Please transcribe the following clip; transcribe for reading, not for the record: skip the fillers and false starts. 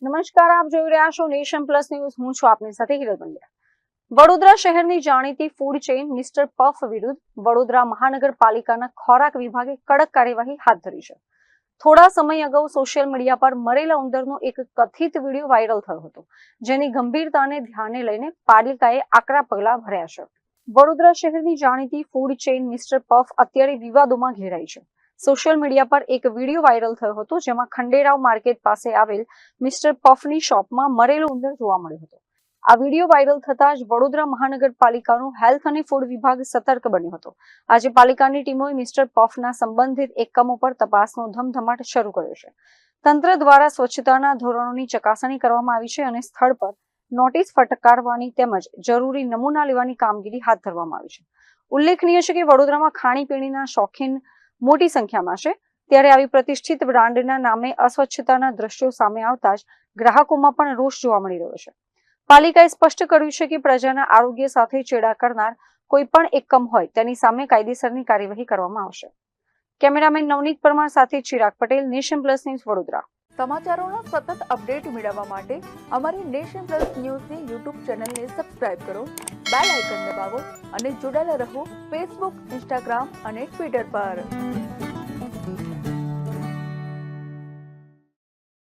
નમસ્કાર, આપ જોઈ રહ્યા છો નેશન પ્લસ ન્યૂઝ. હું છું આપની સાથે હિરલ પંડ્યા. વડોદરા શહેરની જાણીતી ફૂડ ચેઇન મિસ્ટર પફ વિરુદ્ધ વડોદરા મહાનગરપાલિકાના ખોરાક વિભાગે કડક કાર્યવાહી હાથ ધરી છે. થોડા સમય અગાઉ સોશિયલ મીડિયા પર મરેલા ઉંદરનો એક કથિત વિડીયો વાયરલ થયો હતો, જેની ગંભીરતાને ધ્યાને લઈને પાલિકાએ આકરા પગલાં ભર્યા છે. વડોદરા શહેરની જાણીતી ફૂડ ચેઇન મિસ્ટર પફ અત્યારે વિવાદોમાં ઘેરાઈ છે. સોશિયલ મીડિયા પર એક વિડીયો વાયરલ થયો હતો, જેમાં ખંડેરાવ માર્કેટ પાસે આવેલ મિસ્ટર પફની શોપમાં મરેલો ઉંદર જોવા મળ્યો હતો. આ વિડીયો વાયરલ થતાં જ વડોદરા મહાનગરપાલિકાનો હેલ્થ અને ફૂડ વિભાગ સતર્ક બન્યો હતો. આજે પાલિકાની ટીમોએ મિસ્ટર પફના સંબંધિત એકમો પર તપાસનો ધમધમાટ શરૂ કર્યો છે. તંત્ર દ્વારા સ્વચ્છતાના ધોરણોની ચકાસણી કરવામાં આવી છે અને સ્થળ પર નોટિસ ફટકારવાની તેમજ જરૂરી નમૂના લેવાની કામગીરી હાથ ધરવામાં આવી છે. ઉલ્લેખનીય છે કે વડોદરામાં ખાણીપીણીના શોખીન મોટી સંખ્યામાં છે, ત્યારે આવી પ્રતિષ્ઠિત બ્રાન્ડના નામે અસ્વચ્છતાના દ્રશ્યો સામે આવતા જ ગ્રાહકોમાં પણ રોષ જોવા મળી રહ્યો છે. પાલિકાએ સ્પષ્ટ કર્યું છે કે પ્રજાના આરોગ્ય સાથે ચેડા કરનાર કોઈ પણ એકમ હોય તેની સામે કાયદેસરની કાર્યવાહી કરવામાં આવશે. કેમેરામેન નવનીત પરમાર સાથે Chirag Patel, nation plus news, Vadodara. સમાચારોના સતત અપડેટ મેળવવા માટે અમારી નેશન પ્લસ ન્યૂઝની યુટ્યુબ ચેનલને સબસ્ક્રાઇબ કરો, બેલ આઇકન દબાવો અને જોડાયેલા રહો ફેસબુક, ઇન્સ્ટાગ્રામ અને ટ્વિટર પર.